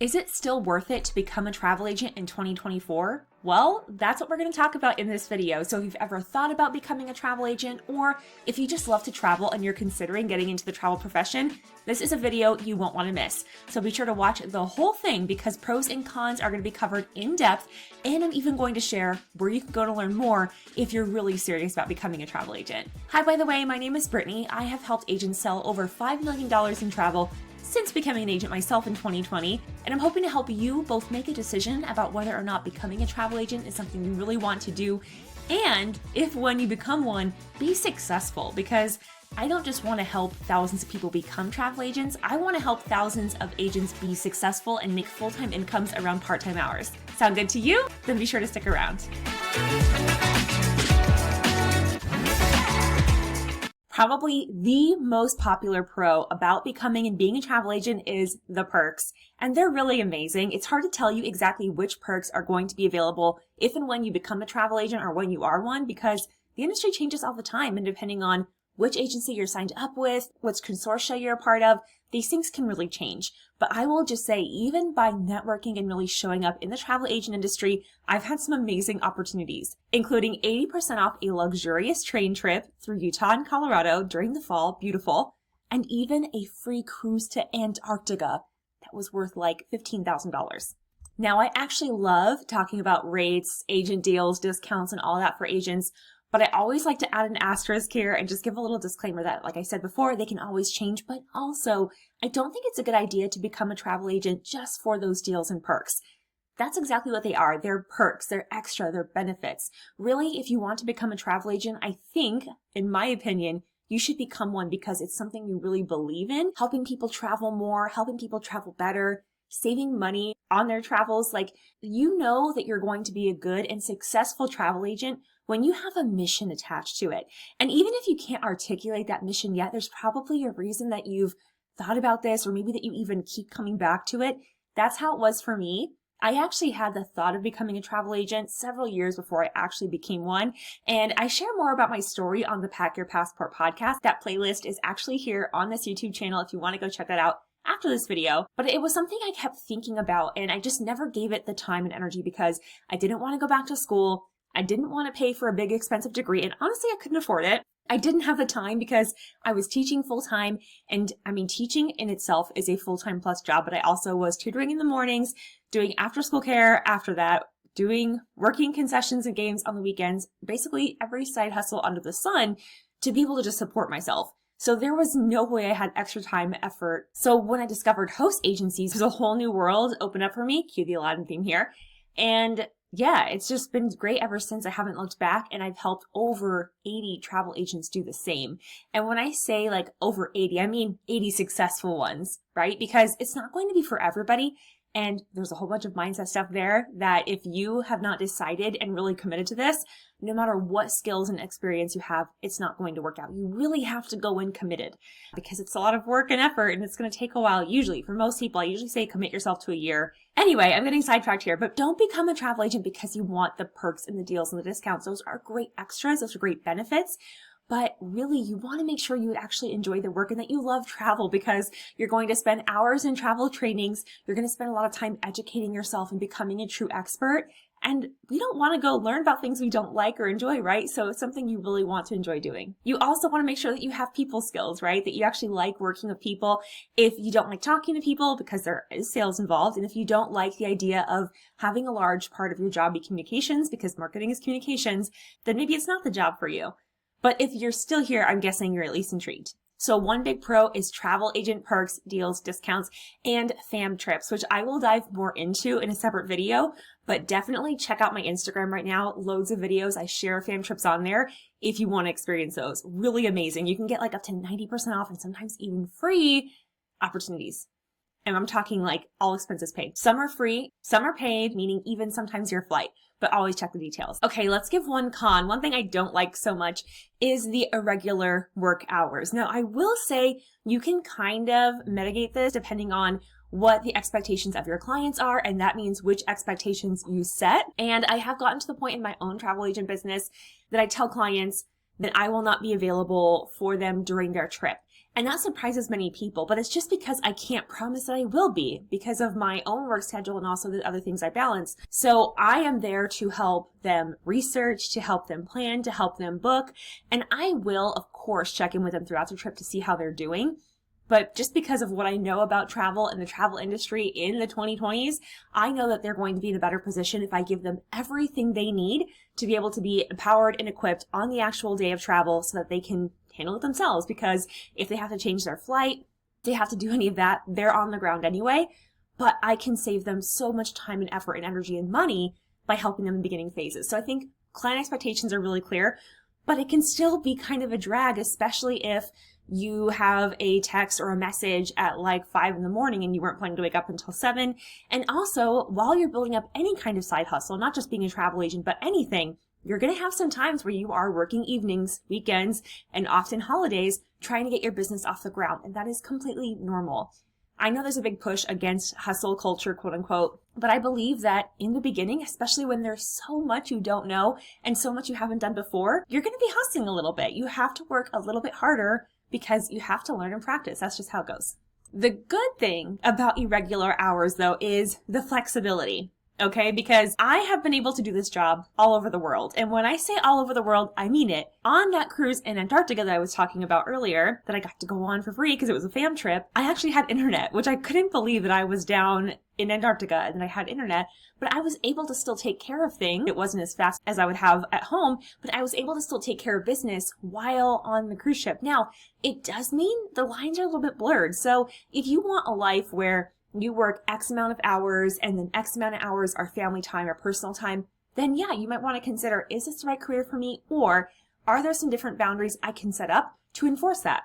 Is it still worth it to become a travel agent in 2024? Well, that's what we're going to talk about in this video. So if you've ever thought about becoming a travel agent, or if you just love to travel and you're considering getting into the travel profession, this is a video you won't want to miss. So be sure to watch the whole thing because pros and cons are going to be covered in depth. And I'm even going to share where you can go to learn more if you're really serious about becoming a travel agent. Hi, by the way, my name is Brittany. I have helped agents sell over $5 million in travel since becoming an agent myself in 2020, and I'm hoping to help you both make a decision about whether or not becoming a travel agent is something you really want to do, and if when you become one, be successful, because I don't just want to help thousands of people become travel agents, I want to help thousands of agents be successful and make full-time incomes around part-time hours. Sound good to you? Then be sure to stick around. Probably the most popular pro about becoming and being a travel agent is the perks. And they're really amazing. It's hard to tell you exactly which perks are going to be available if and when you become a travel agent or when you are one, because the industry changes all the time, and depending on which agency you're signed up with, which consortia you're a part of, these things can really change. But I will just say, even by networking and really showing up in the travel agent industry, I've had some amazing opportunities, including 80% off a luxurious train trip through Utah and Colorado during the fall, beautiful, and even a free cruise to Antarctica that was worth like $15,000. Now, I actually love talking about rates, agent deals, discounts, and all that for agents, but I always like to add an asterisk here and just give a little disclaimer that, like I said before, they can always change. But also, I don't think it's a good idea to become a travel agent just for those deals and perks. That's exactly what they are. They're perks, they're extra, they're benefits. Really, if you want to become a travel agent, I think, in my opinion, you should become one because it's something you really believe in, helping people travel more, helping people travel better, saving money on their travels. Like, you know that you're going to be a good and successful travel agent when you have a mission attached to it. And even if you can't articulate that mission yet, there's probably a reason that you've thought about this, or maybe that you even keep coming back to it. That's how it was for me. I actually had the thought of becoming a travel agent several years before I actually became one. And I share more about my story on the Pack Your Passport podcast. That playlist is actually here on this YouTube channel if you want to go check that out after this video. But it was something I kept thinking about, and I just never gave it the time and energy because I didn't want to go back to school. I didn't want to pay for a big expensive degree, and honestly, I couldn't afford it. I didn't have the time because I was teaching full-time, and I mean, teaching in itself is a full-time plus job, but I also was tutoring in the mornings, doing after-school care after that, working concessions and games on the weekends, basically every side hustle under the sun to be able to just support myself. So there was no way I had extra time, effort. So when I discovered host agencies, there's a whole new world opened up for me. Cue the Aladdin theme here. And yeah, it's just been great ever since. I haven't looked back, and I've helped over 80 travel agents do the same. And when I say like over 80, I mean 80 successful ones, right? Because it's not going to be for everybody. And there's a whole bunch of mindset stuff there that if you have not decided and really committed to this, no matter what skills and experience you have, it's not going to work out. You really have to go in committed because it's a lot of work and effort, and it's going to take a while. Usually, for most people, I usually say commit yourself to a year. Anyway, I'm getting sidetracked here, but don't become a travel agent because you want the perks and the deals and the discounts. Those are great extras. Those are great benefits. But really, you want to make sure you actually enjoy the work and that you love travel, because you're going to spend hours in travel trainings. You're going to spend a lot of time educating yourself and becoming a true expert. And we don't want to go learn about things we don't like or enjoy, right? So it's something you really want to enjoy doing. You also want to make sure that you have people skills, right? That you actually like working with people. If you don't like talking to people because there is sales involved, and if you don't like the idea of having a large part of your job be communications, because marketing is communications, then maybe it's not the job for you. But if you're still here, I'm guessing you're at least intrigued. So one big pro is travel agent perks, deals, discounts, and fam trips, which I will dive more into in a separate video, but definitely check out my Instagram right now. Loads of videos. I share fam trips on there if you want to experience those. Really amazing. You can get like up to 90% off and sometimes even free opportunities. And I'm talking like all expenses paid. Some are free, some are paid, meaning even sometimes your flight, but always check the details. Okay, let's give one con. One thing I don't like so much is the irregular work hours. Now, I will say you can kind of mitigate this depending on what the expectations of your clients are, and that means which expectations you set. And I have gotten to the point in my own travel agent business that I tell clients that I will not be available for them during their trip. And that surprises many people, but it's just because I can't promise that I will be because of my own work schedule and also the other things I balance. So I am there to help them research, to help them plan, to help them book. And I will, of course, check in with them throughout the trip to see how they're doing. But just because of what I know about travel and the travel industry in the 2020s, I know that they're going to be in a better position if I give them everything they need to be able to be empowered and equipped on the actual day of travel so that they can handle it themselves. Because if they have to change their flight, they have to do any of that, they're on the ground anyway. But I can save them so much time and effort and energy and money by helping them in beginning phases. So I think client expectations are really clear, but it can still be kind of a drag, especially if you have a text or a message at like 5 in the morning and you weren't planning to wake up until 7. And also, while you're building up any kind of side hustle, not just being a travel agent, but anything, you're going to have some times where you are working evenings, weekends, and often holidays trying to get your business off the ground. And that is completely normal. I know there's a big push against hustle culture, quote unquote, but I believe that in the beginning, especially when there's so much you don't know and so much you haven't done before, you're going to be hustling a little bit. You have to work a little bit harder because you have to learn and practice. That's just how it goes. The good thing about irregular hours, though, is the flexibility. Okay, because I have been able to do this job all over the world. And when I say all over the world, I mean it. On that cruise in Antarctica that I was talking about earlier, that I got to go on for free because it was a fam trip, I actually had internet, which I couldn't believe that I was down in Antarctica and that I had internet, but I was able to still take care of things. It wasn't as fast as I would have at home, but I was able to still take care of business while on the cruise ship. Now, it does mean the lines are a little bit blurred. So if you want a life where you work X amount of hours and then X amount of hours are family time or personal time, then yeah, you might want to consider, is this the right career for me? Or are there some different boundaries I can set up to enforce that?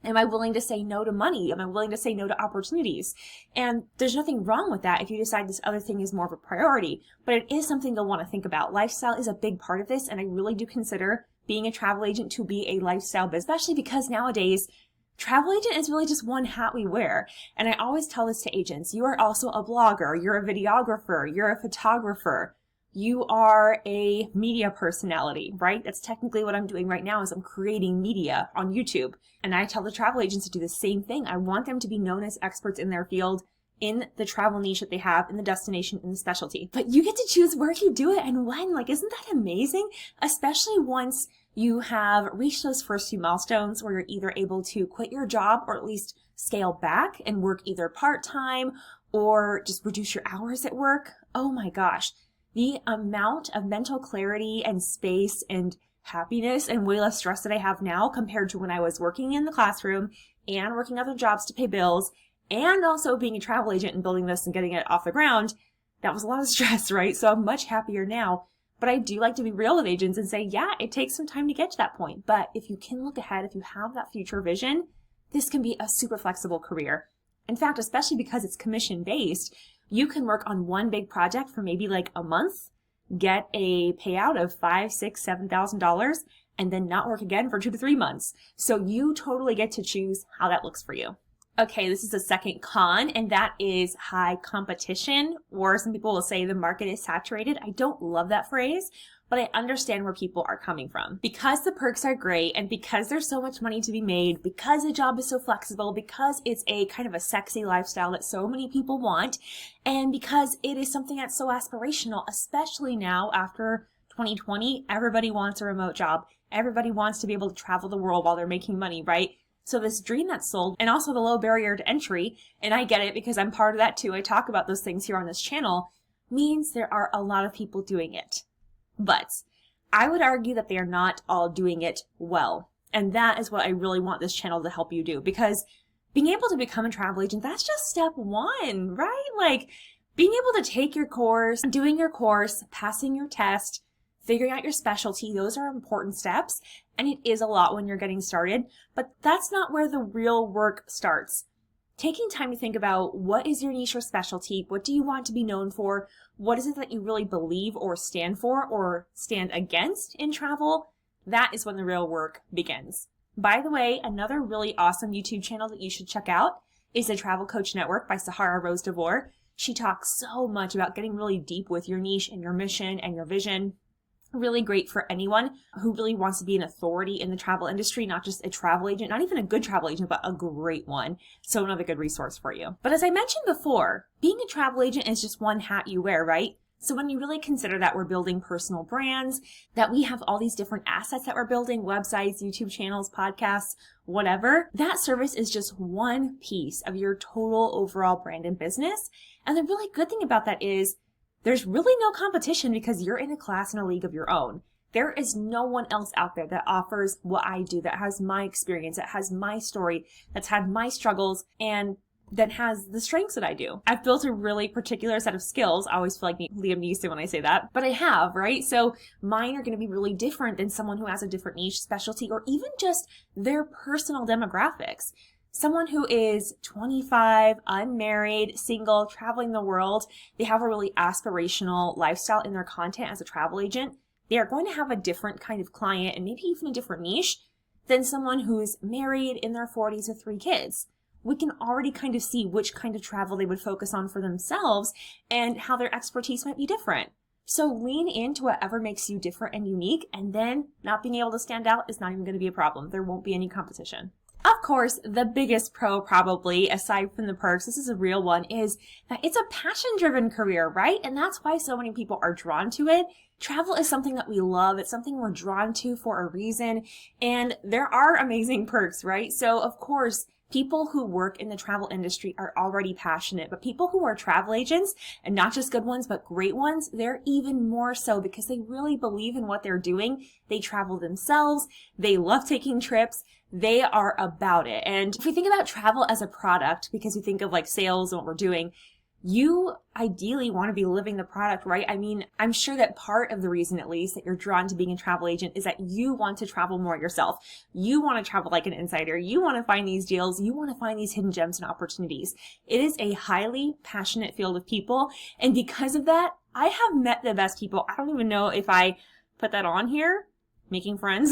Am I willing to say no to money? Am I willing to say no to opportunities? And there's nothing wrong with that if you decide this other thing is more of a priority, but it is something you'll want to think about. Lifestyle is a big part of this, and I really do consider being a travel agent to be a lifestyle business, especially because nowadays, travel agent is really just one hat we wear. And I always tell this to agents, you are also a blogger, you're a videographer, you're a photographer, you are a media personality, right? That's technically what I'm doing right now is I'm creating media on YouTube. And I tell the travel agents to do the same thing. I want them to be known as experts in their field, in the travel niche that they have, in the destination, in the specialty. But you get to choose where you do it and when. Like, isn't that amazing? Especially once you have reached those first few milestones where you're either able to quit your job or at least scale back and work either part-time or just reduce your hours at work. Oh my gosh. The amount of mental clarity and space and happiness and way less stress that I have now compared to when I was working in the classroom and working other jobs to pay bills and also being a travel agent and building this and getting it off the ground, that was a lot of stress, right? So I'm much happier now. But I do like to be real with agents and say, yeah, it takes some time to get to that point. But if you can look ahead, if you have that future vision, this can be a super flexible career. In fact, especially because it's commission-based, you can work on one big project for maybe like a month, get a payout of $5,000, $6,000, $7,000, and then not work again for 2 to 3 months. So you totally get to choose how that looks for you. Okay, this is the second con, and that is high competition, or some people will say the market is saturated. I don't love that phrase, but I understand where people are coming from. Because the perks are great, and because there's so much money to be made, because the job is so flexible, because it's a kind of a sexy lifestyle that so many people want, and because it is something that's so aspirational, especially now after 2020, everybody wants a remote job. Everybody wants to be able to travel the world while they're making money, right? So this dream that's sold, and also the low barrier to entry, and I get it because I'm part of that too, I talk about those things here on this channel, means there are a lot of people doing it. But I would argue that they are not all doing it well. And that is what I really want this channel to help you do, because being able to become a travel agent, that's just step one, right? Like being able to take your course, doing your course, passing your test, figuring out your specialty, those are important steps, and it is a lot when you're getting started, but that's not where the real work starts. Taking time to think about what is your niche or specialty, what do you want to be known for, what is it that you really believe or stand for or stand against in travel, that is when the real work begins. By the way, another really awesome YouTube channel that you should check out is the Travel Coach Network by Sahara Rose DeVore. She talks so much about getting really deep with your niche and your mission and your vision. really great for anyone who really wants to be an authority in the travel industry, not just a travel agent, not even a good travel agent, but a great one. So another good resource for you. But as I mentioned before, being a travel agent is just one hat you wear, right? So when you really consider that we're building personal brands, that we have all these different assets that we're building, websites, YouTube channels, podcasts, whatever, that service is just one piece of your total overall brand and business. And the really good thing about that is there's really no competition because you're in a class and a league of your own. There is no one else out there that offers what I do, that has my experience, that has my story, that's had my struggles, and that has the strengths that I do. I've built a really particular set of skills. I always feel like Liam Neeson when I say that, but I have, right? So mine are going to be really different than someone who has a different niche specialty or even just their personal demographics. Someone who is 25, unmarried, single, traveling the world, they have a really aspirational lifestyle in their content as a travel agent. They are going to have a different kind of client and maybe even a different niche than someone who's married in their 40s with 3 kids. We can already kind of see which kind of travel they would focus on for themselves and how their expertise might be different. So lean into whatever makes you different and unique, and then not being able to stand out is not even going to be a problem. There won't be any competition. Of course, the biggest pro probably, aside from the perks, this is a real one, is that it's a passion-driven career, right? And that's why so many people are drawn to it. Travel is something that we love. It's something we're drawn to for a reason. And there are amazing perks, right? So of course, people who work in the travel industry are already passionate, but people who are travel agents, and not just good ones, but great ones, they're even more so because they really believe in what they're doing. They travel themselves. They love taking trips. They are about it. And if we think about travel as a product, because we think of like sales and what we're doing, you ideally want to be living the product, right? I mean, I'm sure that part of the reason, at least, that you're drawn to being a travel agent is that you want to travel more yourself. You want to travel like an insider. You want to find these deals. You want to find these hidden gems and opportunities. It is a highly passionate field of people. And because of that, I have met the best people. I don't even know if I put that on here. Making friends.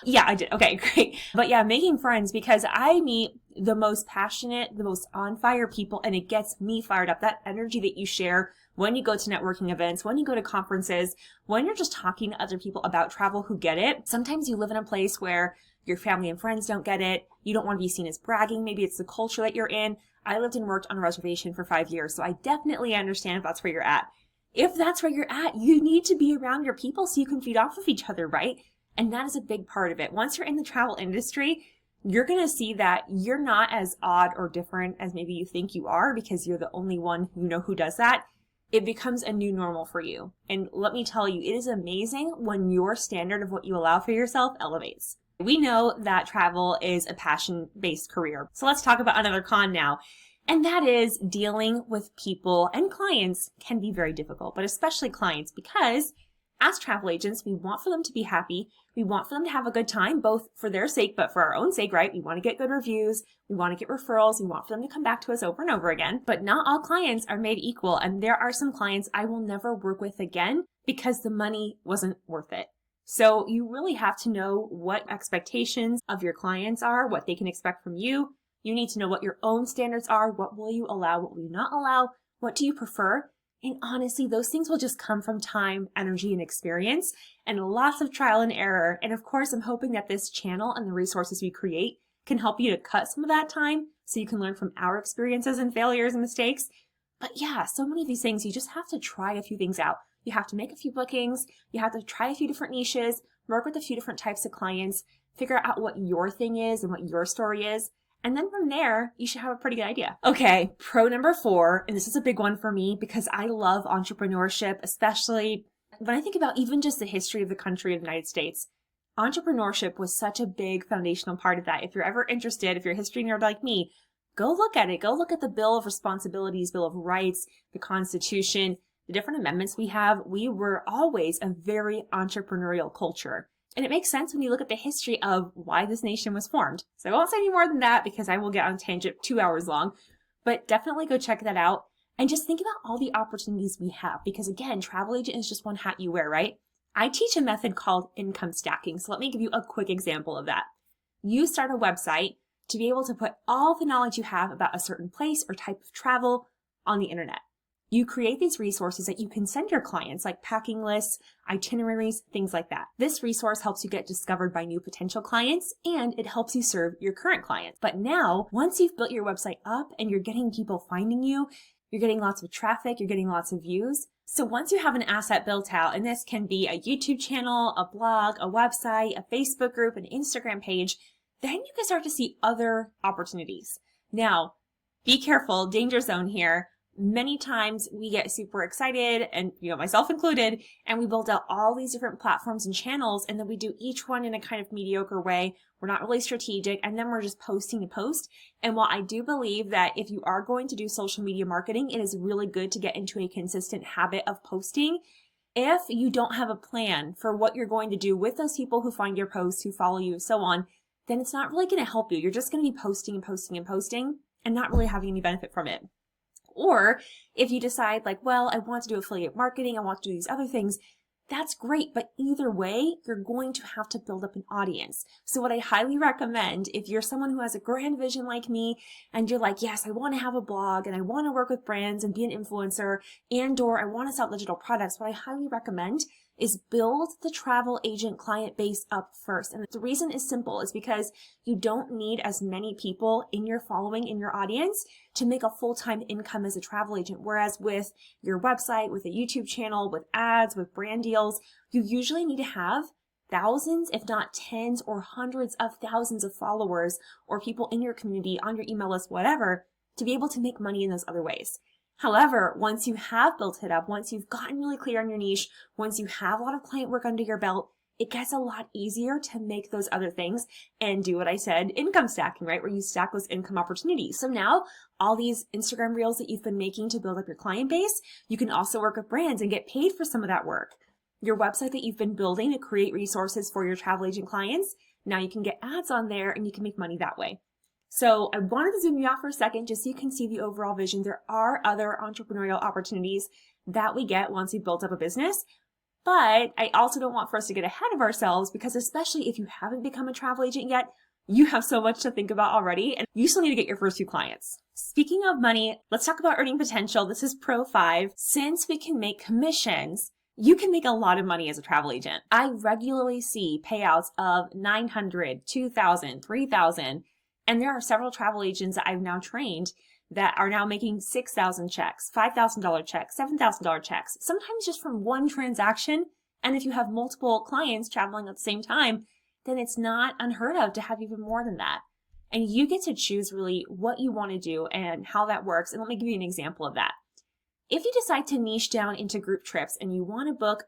Yeah, I did. Okay, great. But yeah, making friends, because I meet the most passionate, the most on fire people, and it gets me fired up. That energy that you share when you go to networking events, when you go to conferences, when you're just talking to other people about travel who get it. Sometimes you live in a place where your family and friends don't get it. You don't want to be seen as bragging. Maybe it's the culture that you're in. I lived and worked on a reservation for 5 years, so I definitely understand if that's where you're at. If that's where you're at, you need to be around your people so you can feed off of each other, right? And that is a big part of it. Once you're in the travel industry, you're going to see that you're not as odd or different as maybe you think you are because you're the only one you know who does that. It becomes a new normal for you. And let me tell you, it is amazing when your standard of what you allow for yourself elevates. We know that travel is a passion-based career. So let's talk about another con now. And that is dealing with people, and clients can be very difficult, but especially clients, because as travel agents, we want for them to be happy. We want for them to have a good time, both for their sake, but for our own sake, right? We want to get good reviews. We want to get referrals. We want for them to come back to us over and over again. But not all clients are made equal. And there are some clients I will never work with again because the money wasn't worth it. So you really have to know what expectations of your clients are, what they can expect from you. You need to know what your own standards are. What will you allow? What will you not allow? What do you prefer? And honestly, those things will just come from time, energy, and experience, and lots of trial and error. And of course, I'm hoping that this channel and the resources we create can help you to cut some of that time so you can learn from our experiences and failures and mistakes. But yeah, so many of these things, you just have to try a few things out. You have to make a few bookings. You have to try a few different niches, work with a few different types of clients, figure out what your thing is and what your story is. And then from there, you should have a pretty good idea. Okay, pro number 4, and this is a big one for me because I love entrepreneurship, especially when I think about even just the history of the country of the United States. Entrepreneurship was such a big foundational part of that. If you're ever interested, if you're a history nerd like me, go look at it. Go look at the Bill of Responsibilities, Bill of Rights, the Constitution, the different amendments we have. We were always a very entrepreneurial culture. And it makes sense when you look at the history of why this nation was formed. So I won't say any more than that because I will get on a tangent 2 hours long, but definitely go check that out and just think about all the opportunities we have. Because again, travel agent is just one hat you wear, right? I teach a method called income stacking. So let me give you a quick example of that. You start a website to be able to put all the knowledge you have about a certain place or type of travel on the internet. You create these resources that you can send your clients, like packing lists, itineraries, things like that. This resource helps you get discovered by new potential clients, and it helps you serve your current clients. But now, once you've built your website up and you're getting people finding you, you're getting lots of traffic, you're getting lots of views. So once you have an asset built out, and this can be a YouTube channel, a blog, a website, a Facebook group, an Instagram page, then you can start to see other opportunities. Now, be careful, danger zone here. Many times we get super excited, and myself included, and we build out all these different platforms and channels, and then we do each one in a kind of mediocre way. We're not really strategic, and then we're just posting to post. And while I do believe that if you are going to do social media marketing, it is really good to get into a consistent habit of posting. If you don't have a plan for what you're going to do with those people who find your posts, who follow you, so on, then it's not really going to help you. You're just going to be posting and posting and posting and not really having any benefit from it. Or if you decide I want to do affiliate marketing, I want to do these other things, that's great. But either way, you're going to have to build up an audience. So what I highly recommend, if you're someone who has a grand vision like me, and you're like, yes, I want to have a blog and I want to work with brands and be an influencer, or I want to sell digital products, what I highly recommend is build the travel agent client base up first. And the reason is simple, is because you don't need as many people in your following, in your audience, to make a full-time income as a travel agent. Whereas with your website, with a YouTube channel, with ads, with brand deals, you usually need to have thousands, if not tens or hundreds of thousands of followers or people in your community, on your email list, whatever, to be able to make money in those other ways. However, once you have built it up, once you've gotten really clear on your niche, once you have a lot of client work under your belt, it gets a lot easier to make those other things and do what I said, income stacking, right? Where you stack those income opportunities. So now all these Instagram reels that you've been making to build up your client base, you can also work with brands and get paid for some of that work. Your website that you've been building to create resources for your travel agent clients, now you can get ads on there and you can make money that way. So I wanted to zoom you out for a second just so you can see the overall vision. There are other entrepreneurial opportunities that we get once we've built up a business, but I also don't want for us to get ahead of ourselves, because especially if you haven't become a travel agent yet, you have so much to think about already, and you still need to get your first few clients. Speaking of money, let's talk about earning potential. This is Pro 5. Since we can make commissions, you can make a lot of money as a travel agent. I regularly see payouts of $900, $2,000, $3,000. And there are several travel agents that I've now trained that are now making $6,000 checks, $5,000 checks, $7,000 checks, sometimes just from one transaction. And if you have multiple clients traveling at the same time, then it's not unheard of to have even more than that. And you get to choose really what you want to do and how that works. And let me give you an example of that. If you decide to niche down into group trips and you want to book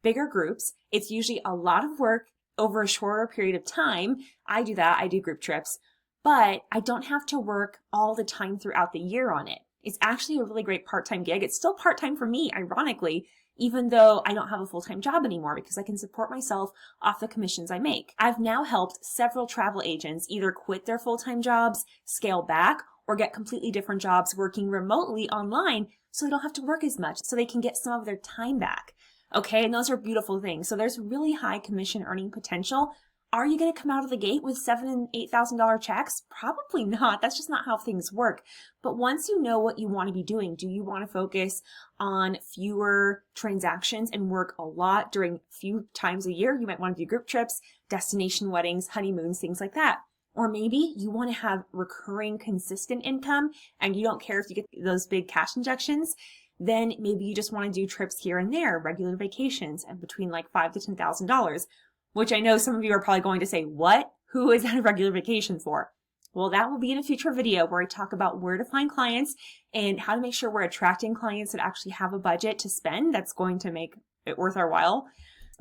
bigger groups, it's usually a lot of work over a shorter period of time. I do that. I do group trips. But I don't have to work all the time throughout the year on it. It's actually a really great part-time gig. It's still part-time for me, ironically, even though I don't have a full-time job anymore, because I can support myself off the commissions I make. I've now helped several travel agents either quit their full-time jobs, scale back, or get completely different jobs working remotely online so they don't have to work as much, so they can get some of their time back. Okay, and those are beautiful things. So there's really high commission earning potential. Are you going to come out of the gate with $7,000 and $8,000 checks? Probably not. That's just not how things work. But once you know what you want to be doing, do you want to focus on fewer transactions and work a lot during few times a year? You might want to do group trips, destination weddings, honeymoons, things like that. Or maybe you want to have recurring, consistent income and you don't care if you get those big cash injections. Then maybe you just want to do trips here and there, regular vacations, and between like $5,000 to $10,000. Which I know some of you are probably going to say, what? Who is that a regular vacation for? Well, that will be in a future video where I talk about where to find clients and how to make sure we're attracting clients that actually have a budget to spend that's going to make it worth our while.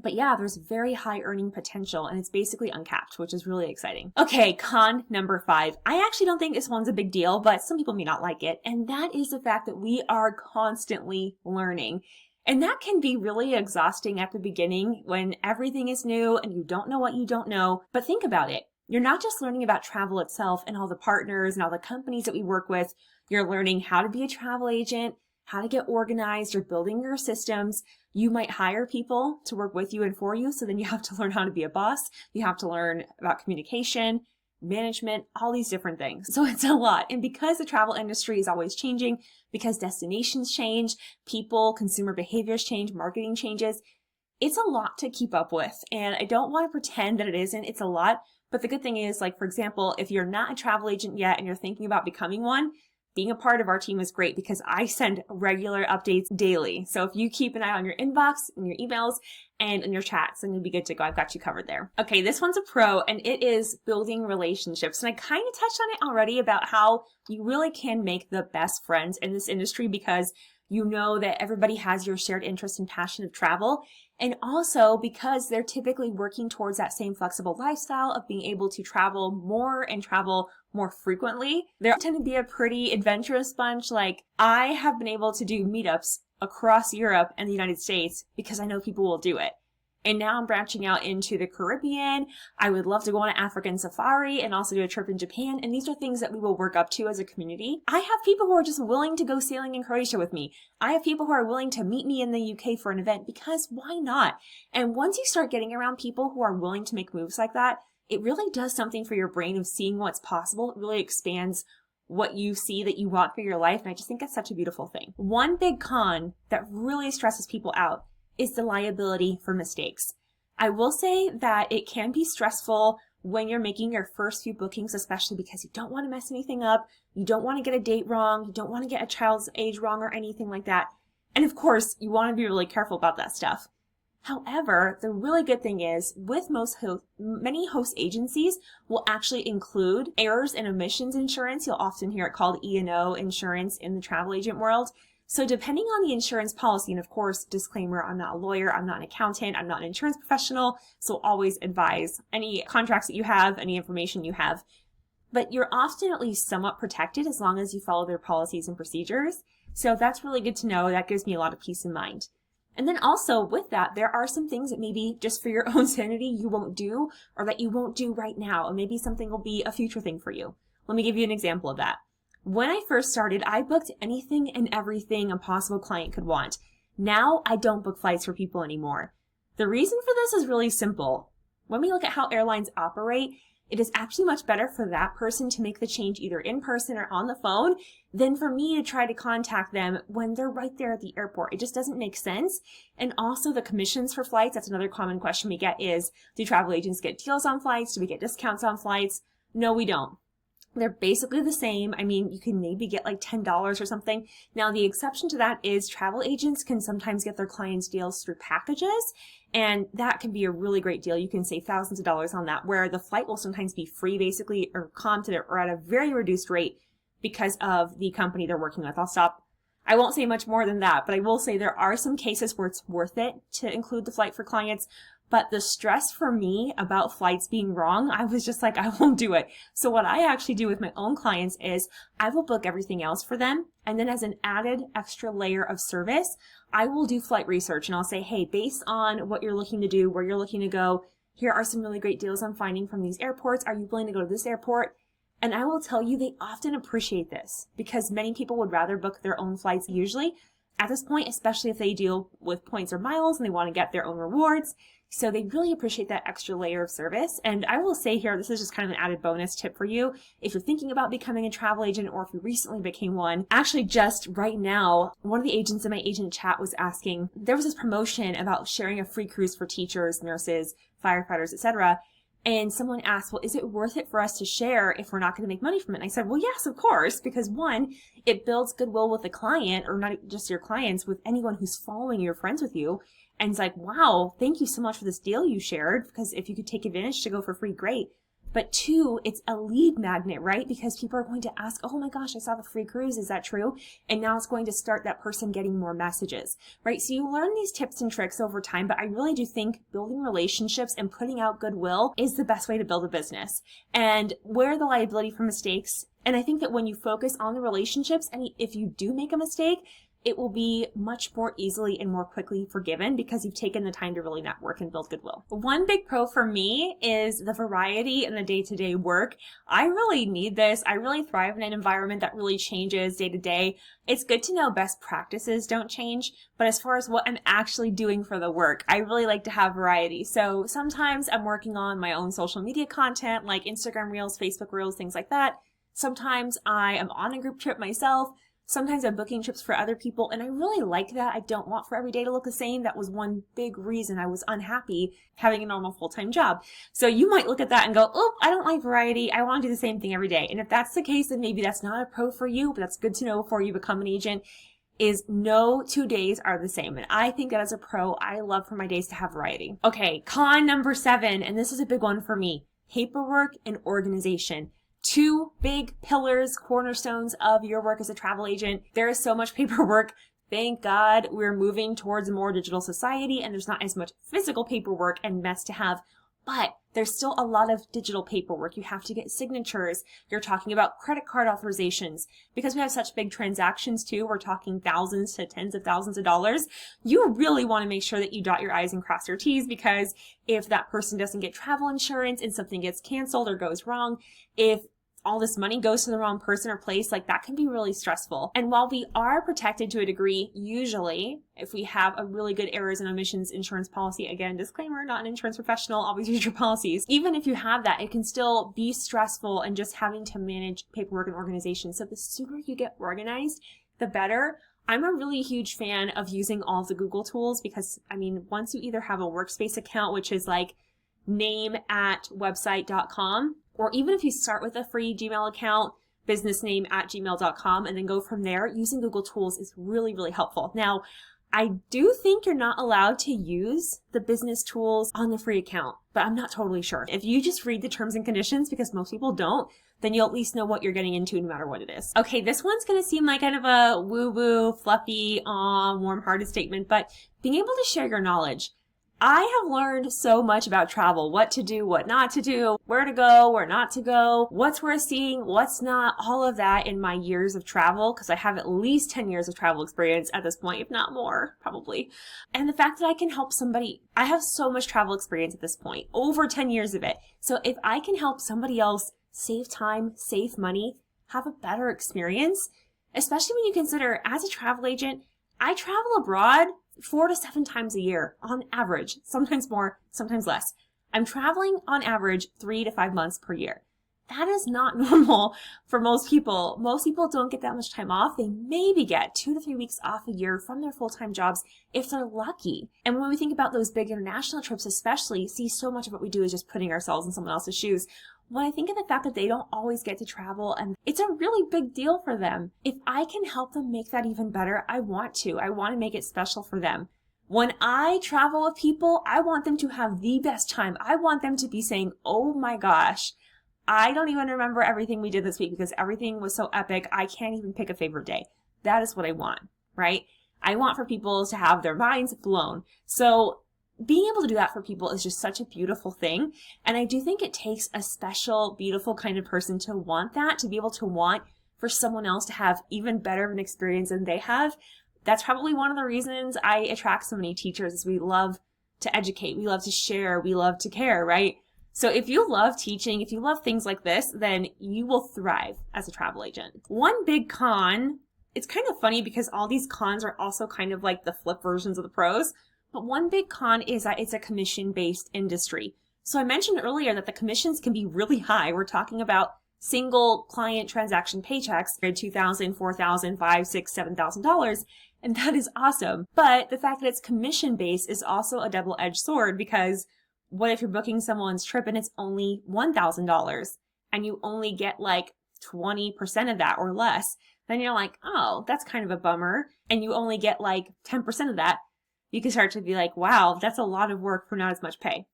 But yeah, there's very high earning potential and it's basically uncapped, which is really exciting. Okay, con number 5. I actually don't think this one's a big deal, but some people may not like it. And that is the fact that we are constantly learning. And that can be really exhausting at the beginning when everything is new and you don't know what you don't know. But think about it. You're not just learning about travel itself and all the partners and all the companies that we work with. You're learning how to be a travel agent, how to get organized. You're building your systems. You might hire people to work with you and for you. So then you have to learn how to be a boss. You have to learn about communication. management, all these different things. So it's a lot. And because the travel industry is always changing, because destinations change, people, consumer behaviors change, marketing changes, it's a lot to keep up with. And I don't want to pretend that it isn't. It's a lot. But the good thing is, like, for example, if you're not a travel agent yet and you're thinking about becoming one, being a part of our team is great because I send regular updates daily. So if you keep an eye on your inbox and your emails and in your chats, then you'll be good to go. I've got you covered there. Okay, this one's a pro, and it is building relationships. And I kind of touched on it already about how you really can make the best friends in this industry because you know that everybody has your shared interest and passion of travel. And also because they're typically working towards that same flexible lifestyle of being able to travel more and travel more frequently. They tend to be a pretty adventurous bunch. Like, I have been able to do meetups across Europe and the United States because I know people will do it. And now I'm branching out into the Caribbean. I would love to go on an African safari and also do a trip in Japan. And these are things that we will work up to as a community. I have people who are just willing to go sailing in Croatia with me. I have people who are willing to meet me in the UK for an event because why not? And once you start getting around people who are willing to make moves like that, it really does something for your brain of seeing what's possible. It really expands what you see that you want for your life. And I just think that's such a beautiful thing. One big con that really stresses people out is the liability for mistakes. I will say that it can be stressful when you're making your first few bookings, especially because you don't want to mess anything up. You don't want to get a date wrong. You don't want to get a child's age wrong or anything like that. And of course, you want to be really careful about that stuff. However, the really good thing is with many host agencies will actually include errors and omissions insurance. You'll often hear it called E&O insurance in the travel agent world. So depending on the insurance policy, and of course, disclaimer, I'm not a lawyer, I'm not an accountant, I'm not an insurance professional, so always advise any contracts that you have, any information you have. But you're often at least somewhat protected as long as you follow their policies and procedures. So that's really good to know. That gives me a lot of peace of mind. And then also with that, there are some things that maybe just for your own sanity you won't do, or that you won't do right now, or maybe something will be a future thing for you. Let me give you an example of that. When I first started, I booked anything and everything a possible client could want. Now I don't book flights for people anymore. The reason for this is really simple. When we look at how airlines operate, it is actually much better for that person to make the change either in person or on the phone than for me to try to contact them when they're right there at the airport. It just doesn't make sense. And also the commissions for flights, that's another common question we get is, do travel agents get deals on flights? Do we get discounts on flights? No, we don't. They're basically the same. I mean, you can maybe get like $10 or something. Now, the exception to that is travel agents can sometimes get their clients deals through packages, and that can be a really great deal. You can save thousands of dollars on that, where the flight will sometimes be free, basically, or comped or at a very reduced rate because of the company they're working with. I'll stop. I won't say much more than that, but I will say there are some cases where it's worth it to include the flight for clients. But the stress for me about flights being wrong, I was just like, I won't do it. So what I actually do with my own clients is I will book everything else for them. And then as an added extra layer of service, I will do flight research and I'll say, hey, based on what you're looking to do, where you're looking to go, here are some really great deals I'm finding from these airports. Are you willing to go to this airport? And I will tell you, they often appreciate this because many people would rather book their own flights usually at this point, especially if they deal with points or miles and they want to get their own rewards. So they really appreciate that extra layer of service. And I will say here, this is just kind of an added bonus tip for you. If you're thinking about becoming a travel agent or if you recently became one, actually just right now, one of the agents in my agent chat was asking, there was this promotion about sharing a free cruise for teachers, nurses, firefighters, etc. And someone asked, well, is it worth it for us to share if we're not going to make money from it? And I said, well, yes, of course, because one, it builds goodwill with the client, or not just your clients, with anyone who's following you or friends with you. And it's like, wow, thank you so much for this deal you shared, because if you could take advantage to go for free, great. But two, it's a lead magnet, right? Because people are going to ask, oh my gosh, I saw the free cruise. Is that true? And now it's going to start that person getting more messages, right? So you learn these tips and tricks over time, but I really do think building relationships and putting out goodwill is the best way to build a business. And where the liability for mistakes, and I think that when you focus on the relationships, and if you do make a mistake, it will be much more easily and more quickly forgiven because you've taken the time to really network and build goodwill. One big pro for me is the variety in the day-to-day work. I really need this. I really thrive in an environment that really changes day to day. It's good to know best practices don't change, but as far as what I'm actually doing for the work, I really like to have variety. So sometimes I'm working on my own social media content like Instagram Reels, Facebook Reels, things like that. Sometimes I am on a group trip myself. Sometimes I'm booking trips for other people, and I really like that. I don't want for every day to look the same. That was one big reason I was unhappy having a normal full-time job. So you might look at that and go, oh, I don't like variety. I want to do the same thing every day. And if that's the case, then maybe that's not a pro for you, but that's good to know before you become an agent, is no 2 days are the same. And I think that as a pro, I love for my days to have variety. Okay, con number 7, and this is a big one for me, paperwork and organization. 2 big pillars, cornerstones of your work as a travel agent. There is so much paperwork. Thank God we're moving towards a more digital society and there's not as much physical paperwork and mess to have, but there's still a lot of digital paperwork. You have to get signatures. You're talking about credit card authorizations. Because we have such big transactions too, we're talking thousands to tens of thousands of dollars. You really want to make sure that you dot your I's and cross your T's, because if that person doesn't get travel insurance and something gets canceled or goes wrong, if all this money goes to the wrong person or place, like that can be really stressful. And while we are protected to a degree, usually, if we have a really good errors and omissions insurance policy, again, disclaimer, not an insurance professional, always use your policies. Even if you have that, it can still be stressful and just having to manage paperwork and organization. So the sooner you get organized, the better. I'm a really huge fan of using all of the Google tools because, I mean, once you either have a workspace account, which is like name@website.com, or even if you start with a free Gmail account, businessname@gmail.com, and then go from there, using Google Tools is really, really helpful. Now, I do think you're not allowed to use the business tools on the free account, but I'm not totally sure. If you just read the terms and conditions, because most people don't, then you'll at least know what you're getting into no matter what it is. Okay, this one's going to seem like kind of a woo-woo, fluffy, warm-hearted statement, but being able to share your knowledge. I have learned so much about travel, what to do, what not to do, where to go, where not to go, what's worth seeing, what's not, all of that in my years of travel, because I have at least 10 years of travel experience at this point, if not more, probably. And the fact that I can help somebody, I have so much travel experience at this point, over 10 years of it. So if I can help somebody else save time, save money, have a better experience, especially when you consider as a travel agent, I travel abroad 4 to 7 times a year on average, sometimes more, sometimes less. I'm traveling on average 3 to 5 months per year. That is not normal for most people. Most people don't get that much time off. They maybe get 2 to 3 weeks off a year from their full-time jobs if they're lucky. And when we think about those big international trips especially, see, so much of what we do is just putting ourselves in someone else's shoes. When I think of the fact that they don't always get to travel and it's a really big deal for them, if I can help them make that even better, I want to. I want to make it special for them. When I travel with people, I want them to have the best time. I want them to be saying, oh my gosh, I don't even remember everything we did this week because everything was so epic. I can't even pick a favorite day. That is what I want, right? I want for people to have their minds blown. So being able to do that for people is just such a beautiful thing. And I do think it takes a special, beautiful kind of person to want that, to be able to want for someone else to have even better of an experience than they have. That's probably one of the reasons I attract so many teachers, is we love to educate, we love to share, we love to care, right? So if you love teaching, if you love things like this, then you will thrive as a travel agent. One big con, it's kind of funny because all these cons are also kind of like the flip versions of the pros. But one big con is that it's a commission-based industry. So I mentioned earlier that the commissions can be really high. We're talking about single client transaction paychecks, $2,000, $4,000, $5,000, $6,000, $7,000, and that is awesome. But the fact that it's commission-based is also a double-edged sword, because what if you're booking someone's trip and it's only $1,000 and you only get like 20% of that or less? Then you're like, oh, that's kind of a bummer. And you only get like 10% of that. You can start to be like, wow, that's a lot of work for not as much pay.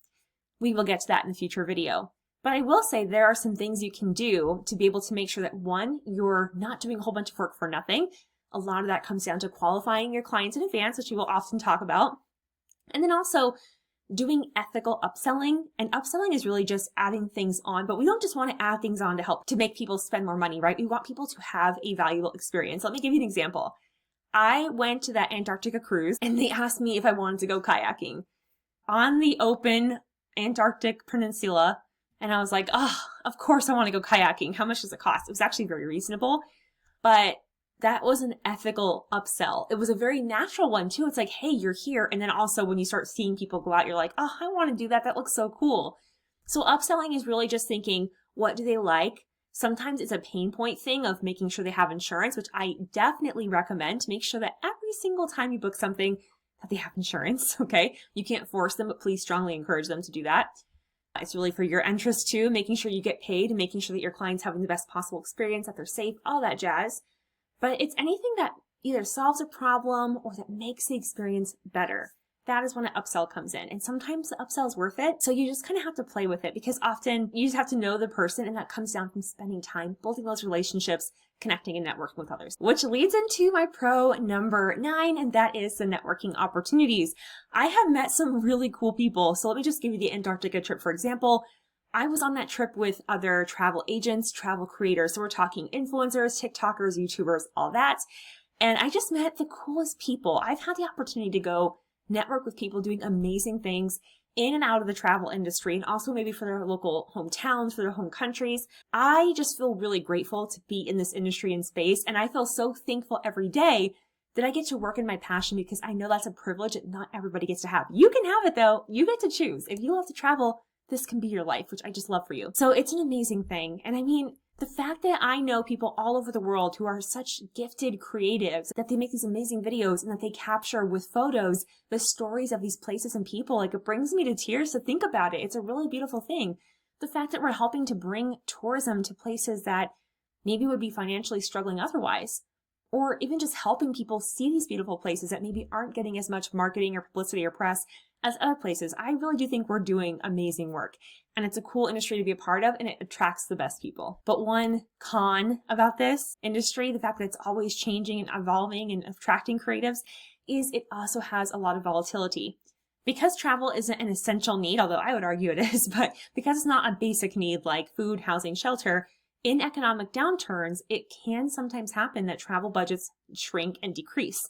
We will get to that in a future video. But I will say there are some things you can do to be able to make sure that, one, you're not doing a whole bunch of work for nothing. A lot of that comes down to qualifying your clients in advance, which we will often talk about. And then also doing ethical upselling. And upselling is really just adding things on, but we don't just want to add things on to help to make people spend more money, right? We want people to have a valuable experience. Let me give you an example. I went to that Antarctica cruise and they asked me if I wanted to go kayaking on the open Antarctic peninsula. And I was like, oh, of course I want to go kayaking. How much does it cost? It was actually very reasonable, but that was an ethical upsell. It was a very natural one too. It's like, hey, you're here. And then also when you start seeing people go out, you're like, oh, I want to do that. That looks so cool. So upselling is really just thinking, what do they like? Sometimes it's a pain point thing of making sure they have insurance, which I definitely recommend to make sure that every single time you book something that they have insurance, okay? You can't force them, but please strongly encourage them to do that. It's really for your interest too, making sure you get paid and making sure that your client's having the best possible experience, that they're safe, all that jazz. But it's anything that either solves a problem or that makes the experience better. That is when an upsell comes in. And sometimes the upsell is worth it. So you just kind of have to play with it because often you just have to know the person, and that comes down from spending time building those relationships, connecting and networking with others. Which leads into my pro number 9, and that is the networking opportunities. I have met some really cool people. So let me just give you the Antarctica trip, for example. I was on that trip with other travel agents, travel creators. So we're talking influencers, TikTokers, YouTubers, all that. And I just met the coolest people. I've had the opportunity to go network with people doing amazing things in and out of the travel industry, and also maybe for their local hometowns, for their home countries. I just feel really grateful to be in this industry and space. And I feel so thankful every day that I get to work in my passion, because I know that's a privilege that not everybody gets to have. You can have it though. You get to choose. If you love to travel, this can be your life, which I just love for you. So it's an amazing thing. And I mean, the fact that I know people all over the world who are such gifted creatives, that they make these amazing videos and that they capture with photos the stories of these places and people, like, it brings me to tears to think about it. It's a really beautiful thing. The fact that we're helping to bring tourism to places that maybe would be financially struggling otherwise, or even just helping people see these beautiful places that maybe aren't getting as much marketing or publicity or press as other places. I really do think we're doing amazing work, and it's a cool industry to be a part of, and it attracts the best people. But one con about this industry, the fact that it's always changing and evolving and attracting creatives, is it also has a lot of volatility. Because travel isn't an essential need, although I would argue it is, but because it's not a basic need like food, housing, shelter, in economic downturns, it can sometimes happen that travel budgets shrink and decrease.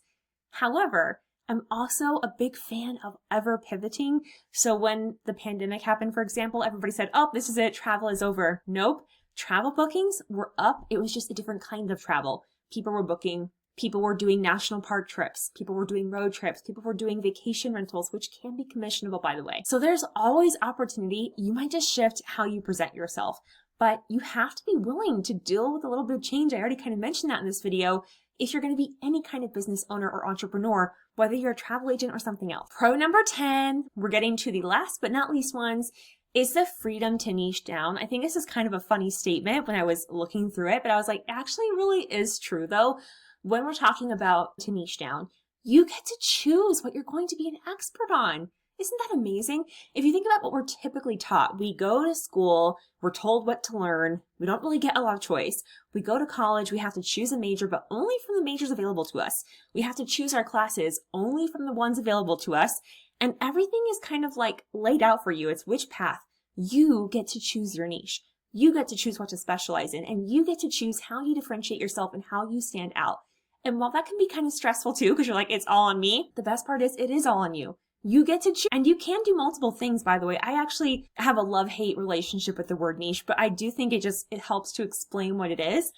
However, I'm also a big fan of ever pivoting. So when the pandemic happened, for example, everybody said, oh, this is it, travel is over. Nope. Travel bookings were up. It was just a different kind of travel. People were booking. People were doing national park trips. People were doing road trips. People were doing vacation rentals, which can be commissionable, by the way. So there's always opportunity. You might just shift how you present yourself, but you have to be willing to deal with a little bit of change. I already kind of mentioned that in this video. If you're going to be any kind of business owner or entrepreneur, whether you're a travel agent or something else. Pro number 10, we're getting to the last but not least ones, is the freedom to niche down. I think this is kind of a funny statement when I was looking through it, but I was like, actually really is true though. When we're talking about to niche down, you get to choose what you're going to be an expert on. Isn't that amazing? If you think about what we're typically taught, we go to school, we're told what to learn, we don't really get a lot of choice. We go to college, we have to choose a major, but only from the majors available to us. We have to choose our classes only from the ones available to us. And everything is kind of like laid out for you. It's which path. You get to choose your niche. You get to choose what to specialize in, and you get to choose how you differentiate yourself and how you stand out. And while that can be kind of stressful too, because you're like, it's all on me, the best part is it is all on you. You get to choose, and you can do multiple things, by the way. I actually have a love-hate relationship with the word niche, but I do think it helps to explain what it is.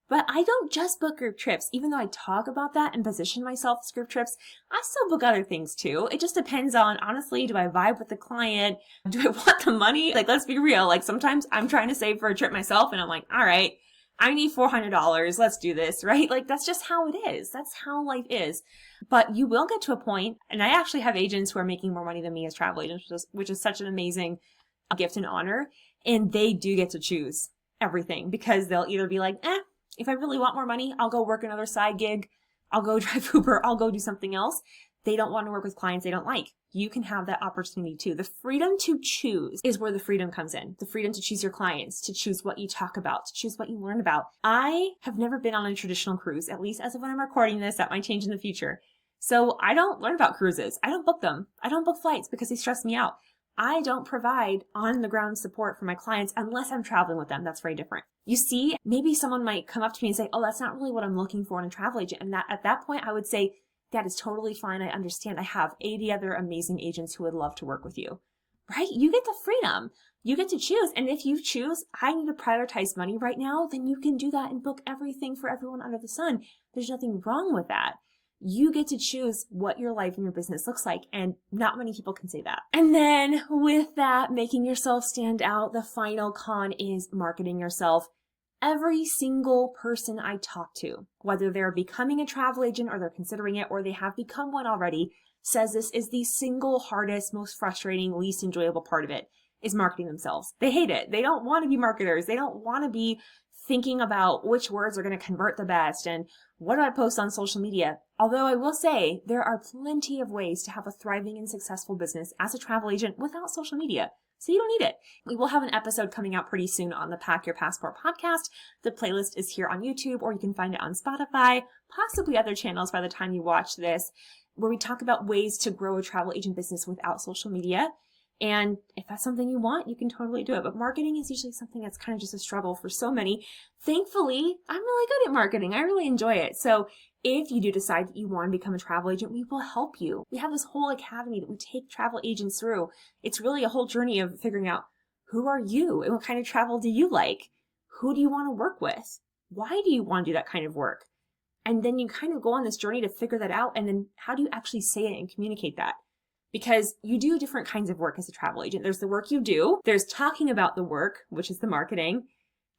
But I don't just book group trips. Even though I talk about that and position myself as group trips, I still book other things too. It just depends on, honestly, do I vibe with the client? Do I want the money? Like, let's be real. Like, sometimes I'm trying to save for a trip myself and I'm like, all right, I need $400. Let's do this, right? Like, that's just how it is. That's how life is. But you will get to a point, and I actually have agents who are making more money than me as travel agents, which is such an amazing gift and honor. And they do get to choose everything, because they'll either be like, if I really want more money, I'll go work another side gig. I'll go drive Uber. I'll go do something else. They don't want to work with clients they don't like. You can have that opportunity too. The freedom to choose is where the freedom comes in. The freedom to choose your clients, to choose what you talk about, to choose what you learn about. I have never been on a traditional cruise, at least as of when I'm recording this. That might change in the future. So I don't learn about cruises. I don't book them. I don't book flights because they stress me out. I don't provide on-the-ground support for my clients unless I'm traveling with them. That's very different. You see, maybe someone might come up to me and say, oh, that's not really what I'm looking for in a travel agent. And that at that point, I would say, that is totally fine. I understand. I have 80 other amazing agents who would love to work with you, right? You get the freedom. You get to choose. And if you choose, I need to prioritize money right now, then you can do that and book everything for everyone under the sun. There's nothing wrong with that. You get to choose what your life and your business looks like, and not many people can say that. And then with that, making yourself stand out, the final con is marketing yourself. Every single person I talk to, whether they're becoming a travel agent or they're considering it or they have become one already, says this is the single hardest, most frustrating, least enjoyable part of it, is marketing themselves. They hate it. They don't want to be marketers. They don't want to be thinking about which words are going to convert the best and what do I post on social media. Although I will say there are plenty of ways to have a thriving and successful business as a travel agent without social media. So you don't need it. We will have an episode coming out pretty soon on the Pack Your Passport podcast. The playlist is here on YouTube, or you can find it on Spotify, possibly other channels by the time you watch this, where we talk about ways to grow a travel agent business without social media. And if that's something you want, you can totally do it. But marketing is usually something that's kind of just a struggle for so many. Thankfully, I'm really good at marketing. I really enjoy it. So if you do decide that you want to become a travel agent, we will help you. We have this whole academy that we take travel agents through. It's really a whole journey of figuring out who are you and what kind of travel do you like? Who do you want to work with? Why do you want to do that kind of work? And then you kind of go on this journey to figure that out. And then how do you actually say it and communicate that? Because you do different kinds of work as a travel agent. There's the work you do, there's talking about the work, which is the marketing,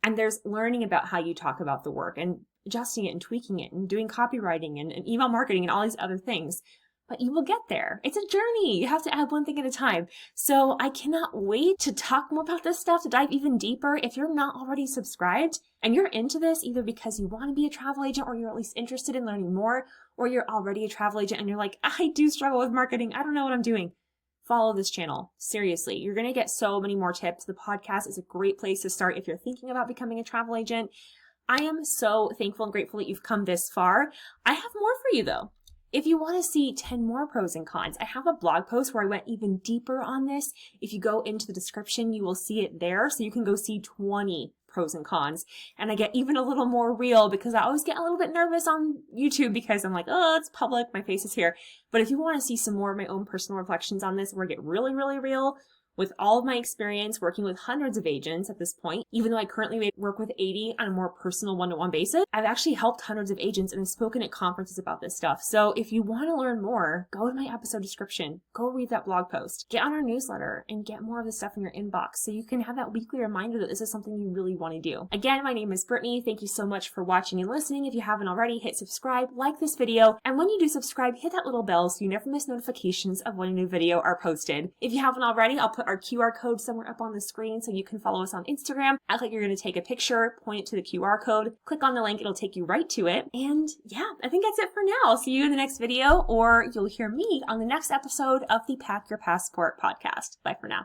and there's learning about how you talk about the work and adjusting it and tweaking it and doing copywriting and email marketing and all these other things. But you will get there. It's a journey. You have to add one thing at a time. So I cannot wait to talk more about this stuff, to dive even deeper. If you're not already subscribed and you're into this, either because you want to be a travel agent or you're at least interested in learning more, or you're already a travel agent and you're like, I do struggle with marketing. I don't know what I'm doing. Follow this channel. Seriously, you're going to get so many more tips. The podcast is a great place to start if you're thinking about becoming a travel agent. I am so thankful and grateful that you've come this far. I have more for you though. If you want to see 10 more pros and cons, I have a blog post where I went even deeper on this. If you go into the description, you will see it there. So you can go see 20 pros and cons. And I get even a little more real because I always get a little bit nervous on YouTube because I'm like, oh, it's public. My face is here. But if you want to see some more of my own personal reflections on this, where I get really, really real, with all of my experience working with hundreds of agents at this point, even though I currently work with 80 on a more personal one-to-one basis, I've actually helped hundreds of agents and have spoken at conferences about this stuff. So if you want to learn more, go to my episode description, go read that blog post, get on our newsletter, and get more of this stuff in your inbox so you can have that weekly reminder that this is something you really want to do. Again, my name is Brittany. Thank you so much for watching and listening. If you haven't already, hit subscribe, like this video, and when you do subscribe, hit that little bell so you never miss notifications of when a new video are posted. If you haven't already, I'll put our QR code somewhere up on the screen so you can follow us on Instagram. Act like you're going to take a picture, point it to the QR code, click on the link, it'll take you right to it. And yeah, I think that's it for now. I'll see you in the next video, or you'll hear me on the next episode of the Pack Your Passport podcast. Bye for now.